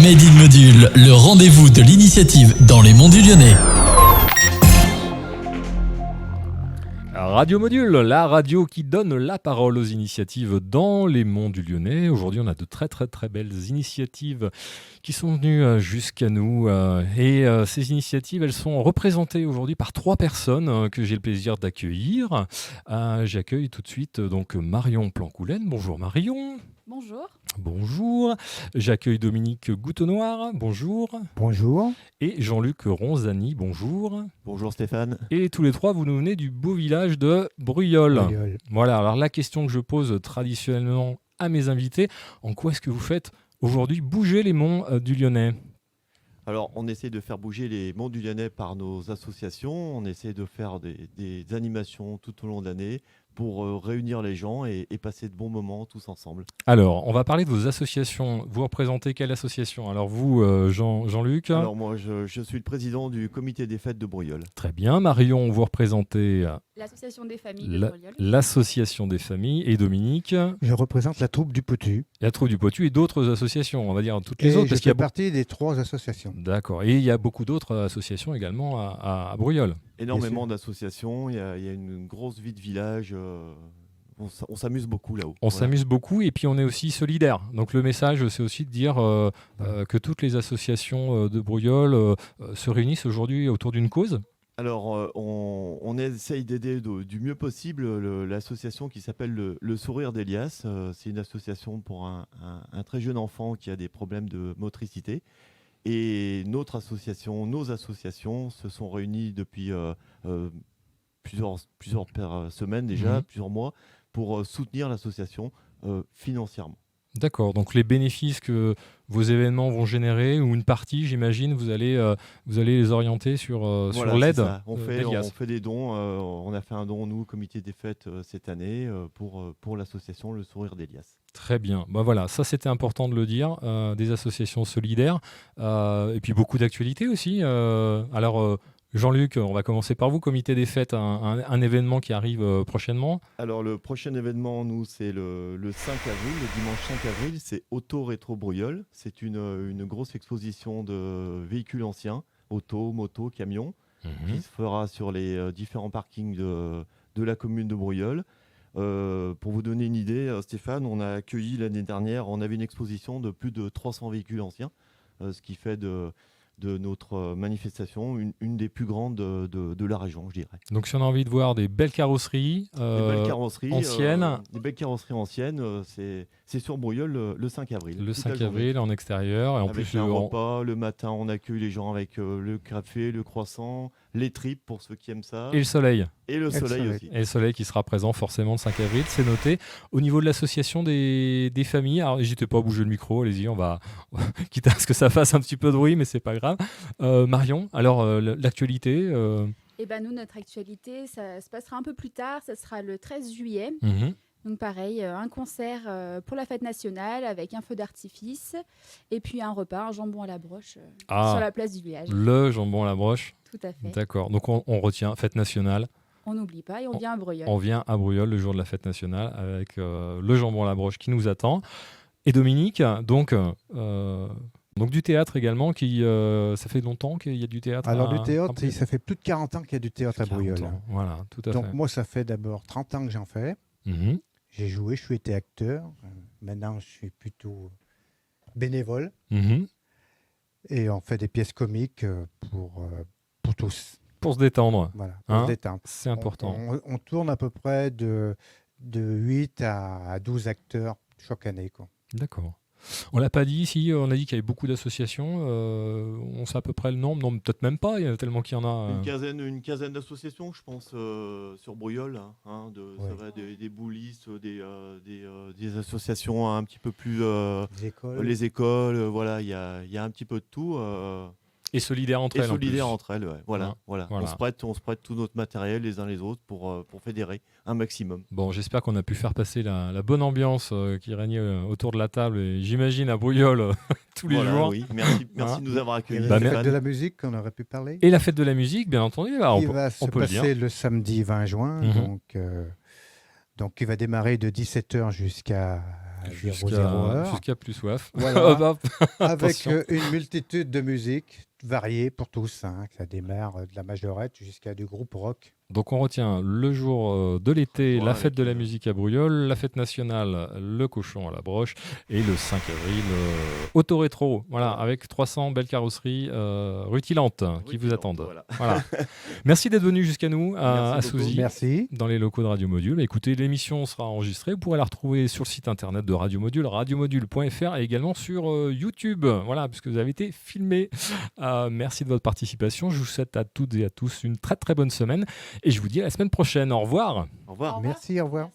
Made in Module, le rendez-vous de l'initiative dans les Monts du Lyonnais. Radio Module, la radio qui donne la parole aux initiatives dans les Monts du Lyonnais. Aujourd'hui, on a de très belles initiatives qui sont venues jusqu'à nous. Ces initiatives, elles sont représentées aujourd'hui par 3 personnes que j'ai le plaisir d'accueillir. J'accueille tout de suite donc Marion Plancoulen. Bonjour Marion. Bonjour. Bonjour. J'accueille Dominique Goutenoir. Bonjour. Bonjour. Et Jean-Luc Ronzani. Bonjour. Bonjour Stéphane. Et tous les 3, vous nous venez du beau village de Bruyol. Bruyol. Voilà, alors la question que je pose traditionnellement à mes invités, en quoi est-ce que vous faites aujourd'hui bouger les monts du Lyonnais ? Alors, on essaie de faire bouger les Monts du Lyonnais par nos associations. On essaie de faire des animations tout au long de l'année pour réunir les gens et passer de bons moments tous ensemble. Alors, on va parler de vos associations. Vous représentez quelle association ? Alors vous, Jean-Luc ? Alors moi, je suis le président du comité des fêtes de Bruyol. Très bien. Marion, vous représentez L'association des familles de Bruyol. l'association des familles. Et Dominique ? Je représente la troupe du Potu. La troupe du Potu et d'autres associations, on va dire toutes Et les autres. je Parce qu'il y fais a partie des 3 associations. D'accord. Et il y a beaucoup d'autres associations également à Bruyol. Énormément d'associations, il y a une grosse vie de village. On s'amuse beaucoup là-haut. On s'amuse beaucoup et puis on est aussi solidaire. Donc le message, c'est aussi de dire que toutes les associations de Bruyol se réunissent aujourd'hui autour d'une cause. Alors, on essaye d'aider du mieux possible l'association qui s'appelle le Sourire d'Elias. C'est une association pour un très jeune enfant qui a des problèmes de motricité. Et nos associations se sont réunies depuis plusieurs semaines déjà, plusieurs mois, pour soutenir l'association financièrement. D'accord, donc les bénéfices que vos événements vont générer, ou une partie, j'imagine, vous allez les orienter sur l'aide. C'est ça. On fait des dons. On a fait un don, nous, au comité des fêtes, cette année, pour l'association Le Sourire d'Elias. Très bien. Bah voilà, ça c'était important de le dire. Des associations solidaires et puis beaucoup d'actualités aussi. Alors Jean-Luc, on va commencer par vous. Comité des fêtes, un événement qui arrive prochainement. Alors le prochain événement, nous, c'est le 5 avril, le dimanche 5 avril, c'est Auto Rétro Bruyol. C'est une grosse exposition de véhicules anciens, autos, motos, camions, qui se fera sur les différents parkings de la commune de Bruyol. Pour vous donner une idée, Stéphane, on a accueilli l'année dernière, on avait une exposition de plus de 300 véhicules anciens, ce qui fait de notre manifestation une des plus grandes de la région, je dirais. Donc si on a envie de voir des belles carrosseries, anciennes, des belles carrosseries anciennes, c'est sur Bruyol le 5 avril. Le 5 avril en extérieur. Et en avec plus, un repas, le matin on accueille les gens avec le café, le croissant, les tripes pour ceux qui aiment ça. Et le soleil. Et le soleil aussi. Et le soleil qui sera présent forcément le 5 avril, c'est noté. Au niveau de l'association des familles, alors n'hésitez pas à bouger le micro, allez-y, on va quitte à ce que ça fasse un petit peu de bruit, mais c'est pas grave. Marion, alors l'actualité Eh ben nous, notre actualité, ça se passera un peu plus tard, ça sera le 13 juillet. Donc pareil, un concert pour la fête nationale avec un feu d'artifice et puis un repas, un jambon à la broche sur la place du village. Le jambon à la broche. Tout à fait. D'accord, donc on retient fête nationale. On n'oublie pas et on vient à Bruyol. On vient à Bruyol le jour de la fête nationale avec le jambon à la broche qui nous attend. Et Dominique, donc du théâtre également, ça fait longtemps qu'il y a du théâtre. Alors du théâtre, ça fait plus de 40 ans qu'il y a du théâtre à Bruyol. Voilà, tout à fait. Donc moi, ça fait d'abord 30 ans que j'en fais. J'ai joué, je suis été acteur. Maintenant, je suis plutôt bénévole. Et on fait des pièces comiques pour tous. Pour se détendre. Voilà, pour se détendre. C'est important. On tourne à peu près de 8 à 12 acteurs chaque année, quoi. D'accord. On l'a pas dit ici, on a dit qu'il y avait beaucoup d'associations. On sait à peu près le nombre, non, peut-être même pas, tellement qu'il y en a. Une quinzaine d'associations, je pense, sur Bruyol. Ça va des boulistes, des associations un petit peu plus. Les écoles, voilà, il y a un petit peu de tout. Et solidaires entre elles. Ouais. Voilà. On se prête tout notre matériel les uns les autres pour fédérer un maximum. Bon, j'espère qu'on a pu faire passer la bonne ambiance qui régnait autour de la table, et j'imagine à Bruyol tous les jours. Oui. Merci de nous avoir accueillis. La fête de la musique qu'on aurait pu parler. Et la fête de la musique, bien entendu. Qui va se passer le samedi 20 juin, donc qui va démarrer de 17h jusqu'à jusqu'à plus soif. Voilà. Avec une multitude de musiques variées pour tous. Hein. Ça démarre de la majorette jusqu'à du groupe rock. Donc on retient le jour de l'été, la fête de la musique à Brouillol, la fête nationale, le cochon à la broche, et le 5 avril, auto-rétro, voilà, avec 300 belles carrosseries rutilantes qui vous attendent. Voilà. Merci d'être venu jusqu'à nous à Souzy, dans les locaux de Radio Module. Écoutez, l'émission sera enregistrée, vous pourrez la retrouver sur le site internet de Radio Module, radiomodule.fr, et également sur YouTube, voilà, puisque vous avez été filmé. Merci de votre participation, je vous souhaite à toutes et à tous une très très bonne semaine. Et je vous dis à la semaine prochaine. Au revoir. Au revoir. Merci, au revoir.